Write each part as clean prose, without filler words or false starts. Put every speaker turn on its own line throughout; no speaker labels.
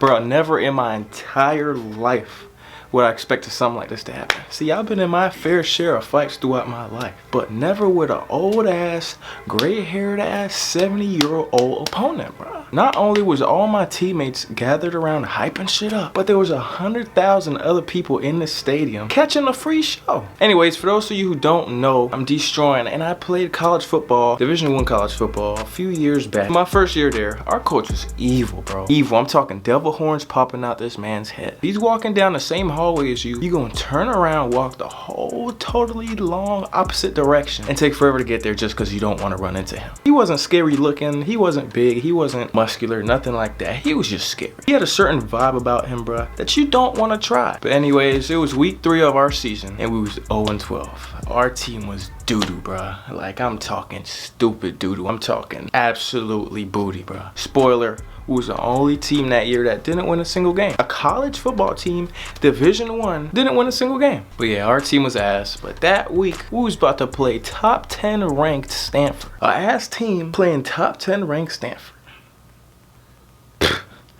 Bro, never in my entire life would I expect something like this to happen. See, I've been in my fair share of fights throughout my life, but never with an old ass, gray haired ass, 70-year-old opponent, bro. Not only was all my teammates gathered around hyping shit up, but there was 100,000 other people in the stadium catching a free show. Anyways, for those of you who don't know, I'm Deestroying, and I played college football, Division I college football, a few years back. My first year there, our coach was evil, bro. Evil. I'm talking devil horns popping out this man's head. He's walking down the same hallway as you gonna turn around, walk the whole totally long opposite direction, and take forever to get there just because you don't want to run into him. He wasn't scary looking, he wasn't big, he wasn't muscular, nothing like that. He was just scary. He had a certain vibe about him, bruh, that you don't want to try. But anyways, it was week 3 of our season, and we was 0-12. Our team was doo-doo, bruh. Like, I'm talking stupid doo-doo. I'm talking absolutely booty, bruh. Spoiler, we was the only team that year that didn't win a single game. A college football team, Division I, didn't win a single game. But yeah, our team was ass. But that week, we was about to play top 10 ranked Stanford. A ass team playing top 10 ranked Stanford.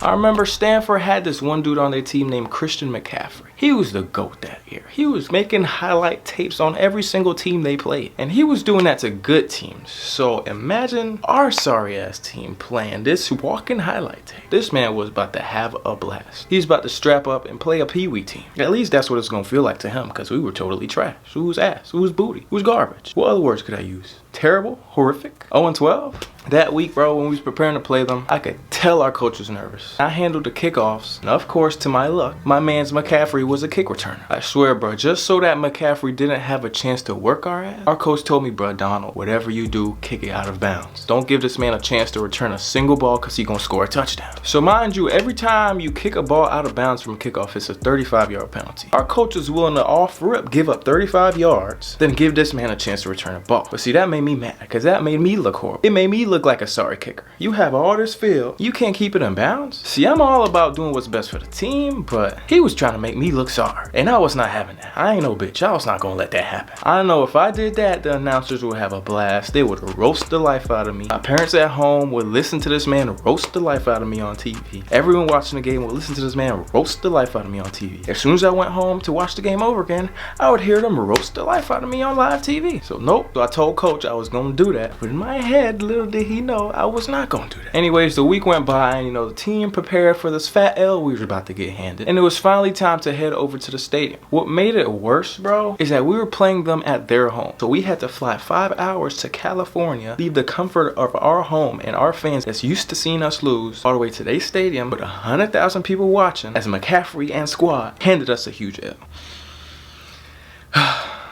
I remember Stanford had this one dude on their team named Christian McCaffrey. He was the GOAT that year. He was making highlight tapes on every single team they played. And he was doing that to good teams. So imagine our sorry ass team playing this walking highlight tape. This man was about to have a blast. He's about to strap up and play a pee-wee team. At least that's what it's gonna feel like to him, because we were totally trash. We was ass. We was booty. We was garbage. What other words could I use? Terrible? Horrific? 0-12? That week, bro, when we was preparing to play them, I could tell our coach was nervous. I handled the kickoffs, and of course, to my luck, my man's McCaffrey was a kick returner. I swear, bro, just so that McCaffrey didn't have a chance to work our ass, our coach told me, bro, Donald, whatever you do, kick it out of bounds. Don't give this man a chance to return a single ball because he gonna score a touchdown. So mind you, every time you kick a ball out of bounds from kickoff, it's a 35-yard penalty. Our coach was willing to off rip give up 35 yards, then give this man a chance to return a ball. But see, that made me mad, because that made me look horrible. It made me look like a sorry kicker. You have all this field, you can't keep it in bounds? See, I'm all about doing what's best for the team, but he was trying to make me look sorry. And I was not having that. I ain't no bitch. I was not gonna let that happen. I know if I did that, the announcers would have a blast. They would roast the life out of me. My parents at home would listen to this man roast the life out of me on TV. Everyone watching the game would listen to this man roast the life out of me on TV. As soon as I went home to watch the game over again, I would hear them roast the life out of me on live TV. So nope. So I told coach I was gonna do that. But in my head, little did he know, I was not gonna do that. Anyways, the week went by, and the team prepared for this fat L we were about to get handed. And it was finally time to head over to the stadium. What made it worse, bro, is that we were playing them at their home. So we had to fly 5 hours to California, leave the comfort of our home and our fans that's used to seeing us lose, all the way to their stadium with 100,000 people watching, as McCaffrey and squad handed us a huge L.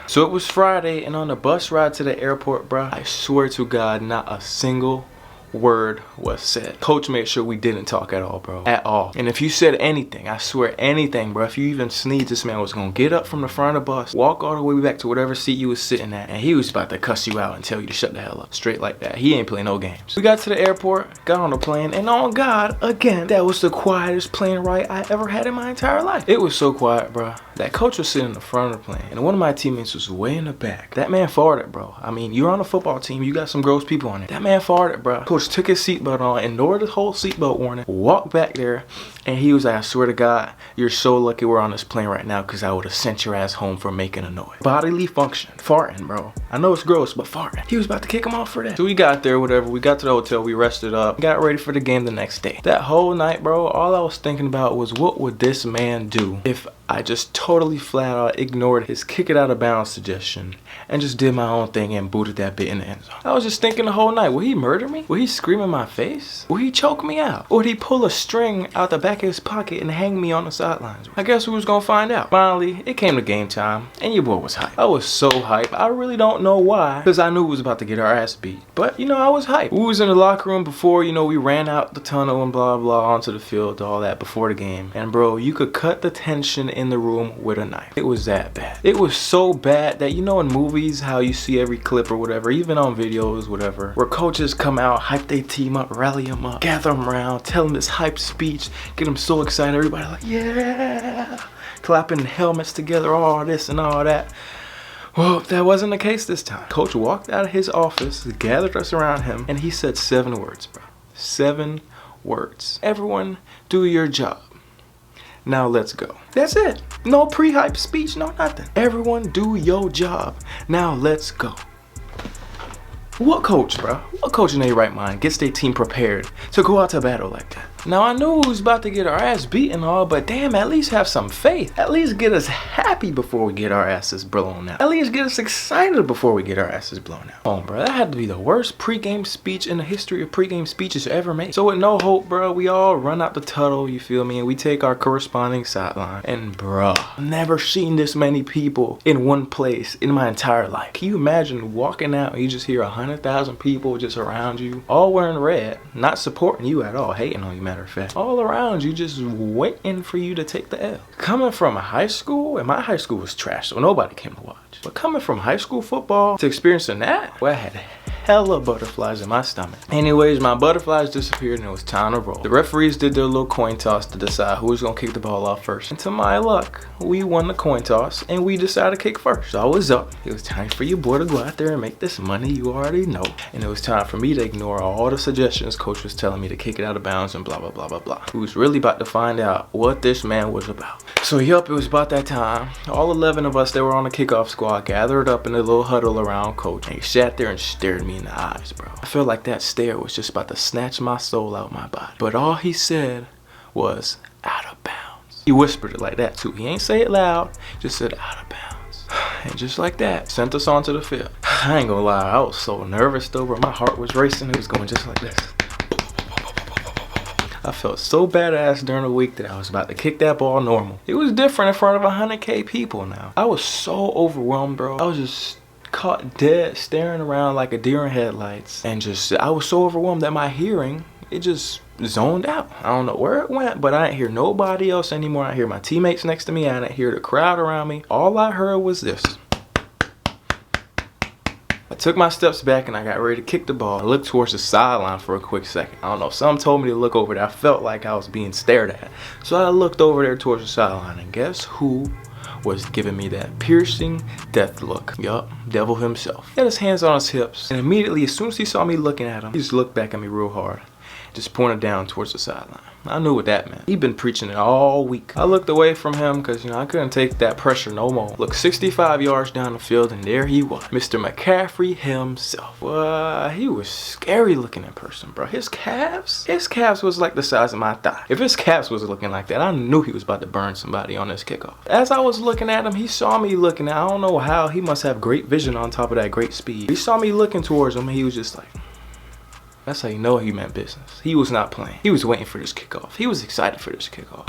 So it was Friday, and on the bus ride to the airport, bro, I swear to God, not a single word was said. Coach made sure we didn't talk at all, bro. At all. And if you said anything, I swear anything, bro, if you even sneezed, this man was gonna get up from the front of the bus, walk all the way back to whatever seat you was sitting at, and he was about to cuss you out and tell you to shut the hell up. Straight like that. He ain't playing no games. We got to the airport, got on the plane, and on God, again, that was the quietest plane ride I ever had in my entire life. It was so quiet, bro. That coach was sitting in the front of the plane, and one of my teammates was way in the back. That man farted, bro. I mean, you're on a football team, you got some gross people on it. That man farted, bro. Coach took his seatbelt on, ignored the whole seatbelt warning, walked back there, and he was like, I swear to God, you're so lucky we're on this plane right now, because I would have sent your ass home for making a noise. Bodily function. Farting, bro. I know it's gross, but farting. He was about to kick him off for that. So we got there, whatever. We got to the hotel, we rested up, got ready for the game the next day. That whole night, bro, all I was thinking about was, what would this man do if I just totally flat out ignored his kick it out of bounds suggestion and just did my own thing and booted that bit in the end zone? I was just thinking the whole night, will he murder me? Will he scream in my face? Will he choke me out? Or would he pull a string out the back of his pocket and hang me on the sidelines? I guess we was gonna find out. Finally, it came to game time, and your boy was hyped. I was so hyped. I really don't know why, because I knew we was about to get our ass beat. But, I was hyped. We was in the locker room before, we ran out the tunnel and blah, blah, onto the field, all that before the game. And bro, you could cut the tension in the room with a knife. It was that bad. It was so bad that, in movies, how you see every clip or whatever, even on videos, whatever, where coaches come out, hype their team up, rally them up, gather them around, tell them this hype speech, get them so excited, everybody like, yeah, clapping helmets together, all this and all that. Well, that wasn't the case this time. Coach walked out of his office, gathered us around him, and he said 7 words, bro. 7 words. Everyone, do your job. Now let's go. That's it. No pre-hype speech, no nothing. Everyone do your job. Now let's go. What coach, bro? What coach in their right mind gets their team prepared to go out to battle like that? Now I knew we was about to get our ass beat and all, but damn, at least have some faith. At least get us happy before we get our asses blown out. At least get us excited before we get our asses blown out. Oh, bro, that had to be the worst pregame speech in the history of pregame speeches ever made. So with no hope, bro, we all run out the tunnel, you feel me, and we take our corresponding sideline. And bro, I've never seen this many people in one place in my entire life. Can you imagine walking out and you just hear 100,000 people just around you, all wearing red, not supporting you at all, hating on you, matter of fact, all around you just waiting for you to take the L. Coming from a high school, and my high school was trash, so nobody came to watch. But coming from high school football to experiencing that, well, I had hella butterflies in my stomach. Anyways, my butterflies disappeared and it was time to roll. The referees did their little coin toss to decide who was gonna kick the ball off first. And to my luck, we won the coin toss and we decided to kick first. So I was up. It was time for your boy to go out there and make this money, you already know. And it was time for me to ignore all the suggestions coach was telling me to kick it out of bounds and blah, blah, blah, blah, blah. We was really about to find out what this man was about. So yup, it was about that time. All 11 of us that were on the kickoff squad gathered up in a little huddle around coach. And he sat there and stared me in the eyes, bro. I felt like that stare was just about to snatch my soul out my body. But all he said was, out of bounds. He whispered it like that too. He ain't say it loud, just said out of bounds. And just like that, sent us onto the field. I ain't gonna lie, I was so nervous though, bro. My heart was racing. It was going just like this. I felt so badass during the week that I was about to kick that ball normal. It was different in front of 100K people now. I was so overwhelmed, bro. I was just caught dead staring around like a deer in headlights, and I was so overwhelmed that my hearing, it just zoned out. I don't know where it went, but I didn't hear nobody else anymore. I didn't hear my teammates next to me. I didn't hear the crowd around me. All I heard was this. I took my steps back and I got ready to kick the ball. I looked towards the sideline for a quick second. I don't know, something told me to look over there. I felt like I was being stared at. So I looked over there towards the sideline, and guess who was giving me that piercing death look? Yup, devil himself. He had his hands on his hips, and immediately, as soon as he saw me looking at him, he just looked back at me real hard, just pointed down towards the sideline. I knew what that meant. He'd been preaching it all week. I looked away from him because, I couldn't take that pressure no more. Looked 65 yards down the field, and there he was, Mr. McCaffrey himself. He was scary looking in person, bro. His calves was like the size of my thigh. If his calves was looking like that, I knew he was about to burn somebody on this kickoff. As I was looking at him, he saw me looking. I don't know how. He must have great vision on top of that great speed. He saw me looking towards him, and he was just like, that's how you know he meant business. He was not playing. He was waiting for this kickoff. He was excited for this kickoff.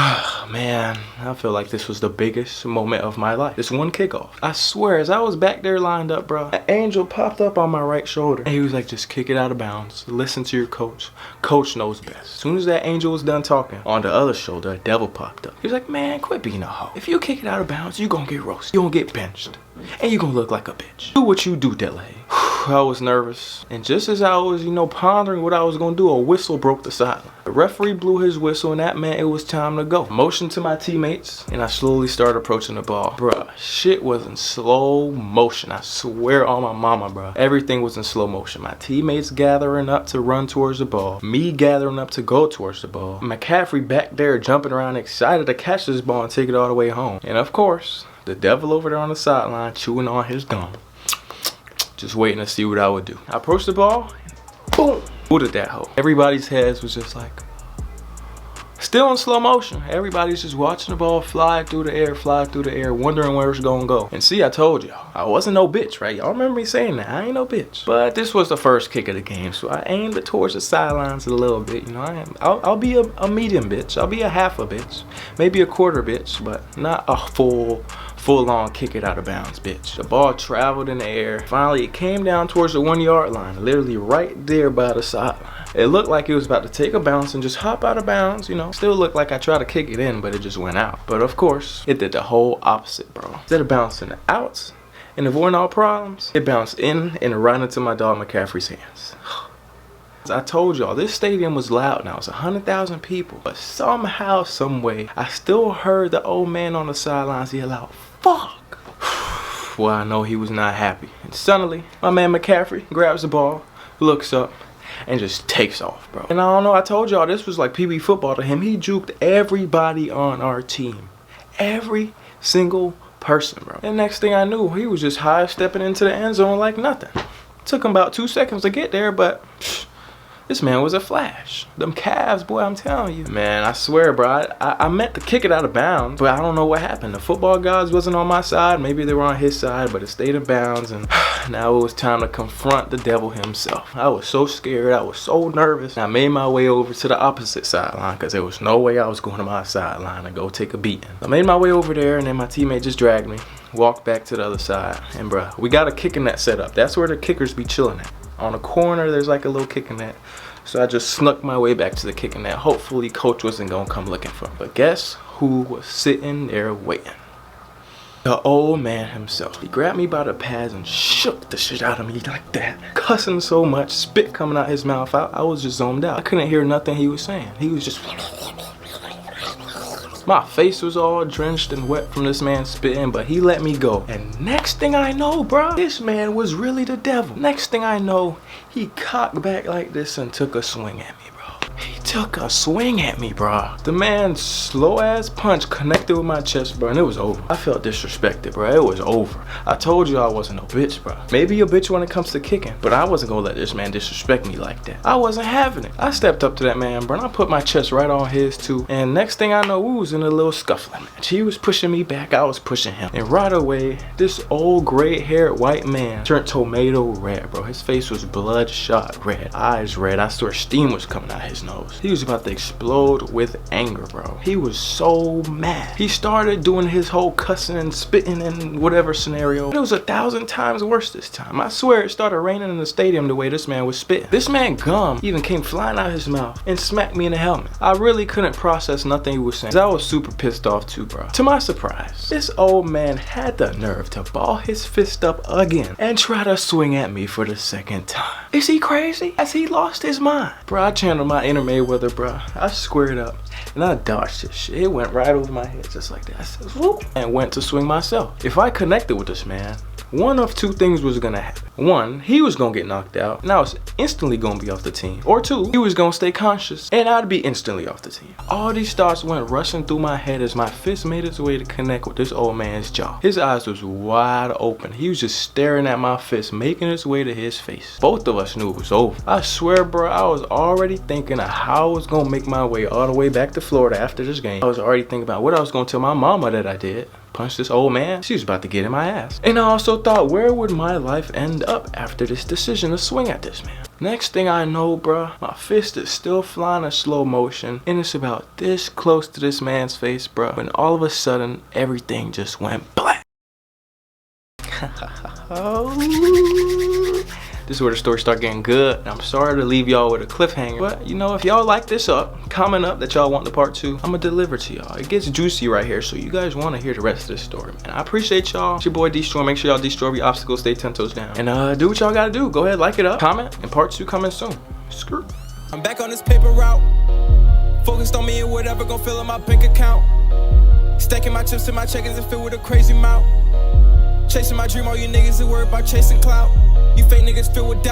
Man, I feel like this was the biggest moment of my life. This one kickoff. I swear, as I was back there lined up, bro, an angel popped up on my right shoulder. And he was like, just kick it out of bounds. Listen to your coach. Coach knows best. As soon as that angel was done talking, on the other shoulder, a devil popped up. He was like, man, quit being a hoe. If you kick it out of bounds, you gonna get roasted. You gonna get benched. And you gonna look like a bitch. Do what you do, Delay. I was nervous, and just as I was, pondering what I was gonna do, a whistle broke the sideline. The referee blew his whistle, and that meant it was time to go. Motioned to my teammates, and I slowly started approaching the ball. Bruh, shit was in slow motion. I swear on my mama, bruh. Everything was in slow motion. My teammates gathering up to run towards the ball. Me gathering up to go towards the ball. McCaffrey back there jumping around, excited to catch this ball and take it all the way home. And of course, the devil over there on the sideline chewing on his gum. Just waiting to see what I would do. I approached the ball, boom, booted that hoe. Everybody's heads was just like, still in slow motion. Everybody's just watching the ball fly through the air, wondering where it's gonna go. And see, I told y'all, I wasn't no bitch, right? Y'all remember me saying that, I ain't no bitch. But this was the first kick of the game, so I aimed it towards the sidelines a little bit, I'll be a medium bitch. I'll be a half a bitch. Maybe a quarter bitch, but not a full-on kick it out of bounds, bitch. The ball traveled in the air. Finally, it came down towards the 1 yard line, literally right there by the sideline. It looked like it was about to take a bounce and just hop out of bounds, Still looked like I tried to kick it in, but it just went out. But of course, it did the whole opposite, bro. Instead of bouncing out and avoiding all problems, it bounced in and right into my dog McCaffrey's hands. I told y'all, this stadium was loud now. It's 100,000 people. But somehow, some way, I still heard the old man on the sidelines yell out, fuck. Well, I know he was not happy. And suddenly, my man McCaffrey grabs the ball, looks up, and just takes off, bro. And I don't know, I told y'all this was like PB football to him. He juked everybody on our team. Every single person, bro. And next thing I knew, he was just high stepping into the end zone like nothing. Took him about 2 seconds to get there, but this man was a flash. Them calves, boy, I'm telling you. Man, I swear, bro, I meant to kick it out of bounds, but I don't know what happened. The football gods wasn't on my side. Maybe they were on his side, but it stayed in bounds, and now it was time to confront the devil himself. I was so scared. I was so nervous. I made my way over to the opposite sideline because there was no way I was going to my sideline to go take a beating. I made my way over there, and then my teammate just dragged me, walked back to the other side, and bro, we got a kicking net set up. That's where the kickers be chilling at. On the corner, there's like a little kicking net. So I just snuck my way back to the kicking net. Hopefully coach wasn't gonna come looking for me. But guess who was sitting there waiting? The old man himself. He grabbed me by the pads and shook the shit out of me like that. Cussing so much, spit coming out his mouth. I was just zoned out. I couldn't hear nothing he was saying. He was just... My face was all drenched and wet from this man spitting, but he let me go. And next thing I know, bro, this man was really the devil. Next thing I know, he cocked back like this and took a swing at me, bro. He took a swing at me, bro. The man's slow ass punch connected with my chest, bro, and it was over. I felt disrespected, bro. It was over. I told you I wasn't no bitch, bro. Maybe a bitch when it comes to kicking, but I wasn't gonna let this man disrespect me like that. I wasn't having it. I stepped up to that man, bro, and I put my chest right on his too. And next thing I know, we was in a little scuffling match. He was pushing me back, I was pushing him. And right away, this old gray-haired white man turned tomato red, bro. His face was bloodshot red, eyes red. I swear steam was coming out his nose. He was about to explode with anger, bro. He was so mad. He started doing his whole cussing and spitting and whatever scenario. It was 1,000 times worse this time. I swear it started raining in the stadium the way this man was spitting. This man gum even came flying out his mouth and smacked me in the helmet. I really couldn't process nothing he was saying. I was super pissed off too, bro. To my surprise, this old man had the nerve to ball his fist up again and try to swing at me for the second time. Is he crazy? Has he lost his mind? Bro, I channeled my inner Mayweather, bro. I squared up and I dodged this shit. It went right over my head just like that. I said, whoop, and went to swing myself. If I connected with this man, one of two things was gonna happen. One, he was gonna get knocked out and I was instantly gonna be off the team. Or two, he was gonna stay conscious and I'd be instantly off the team. All these thoughts went rushing through my head as my fist made its way to connect with this old man's jaw. His eyes was wide open. He was just staring at my fist, making its way to his face. Both of us knew it was over. I swear, bro, I was already thinking of how I was gonna make my way all the way back to Florida after this game. I was already thinking about what I was gonna tell my mama that I did. Punch this old man. She was about to get in my ass. And I also thought, where would my life end up after this decision to swing at this man? Next thing I know, bruh, my fist is still flying in slow motion and it's about this close to this man's face, bruh, when all of a sudden everything just went black. This is where the story started getting good. And I'm sorry to leave y'all with a cliffhanger, but you know, if y'all like this comment up that y'all want the part 2, I'm gonna deliver to y'all. It gets juicy right here, so you guys want to hear the rest of this story, man. I appreciate y'all. It's your boy Deestroying. Make sure y'all destroy every obstacle, stay 10 toes down, and do what y'all gotta do. Go ahead, like it up, comment, and part 2 coming soon. Screw.
I'm back on this paper route, focused on me and whatever gon' fill in my bank account. Stacking my chips in my checkers and filled with a crazy mount. Chasing my dream, all you niggas who worry about chasing clout. You fake niggas filled with doubt.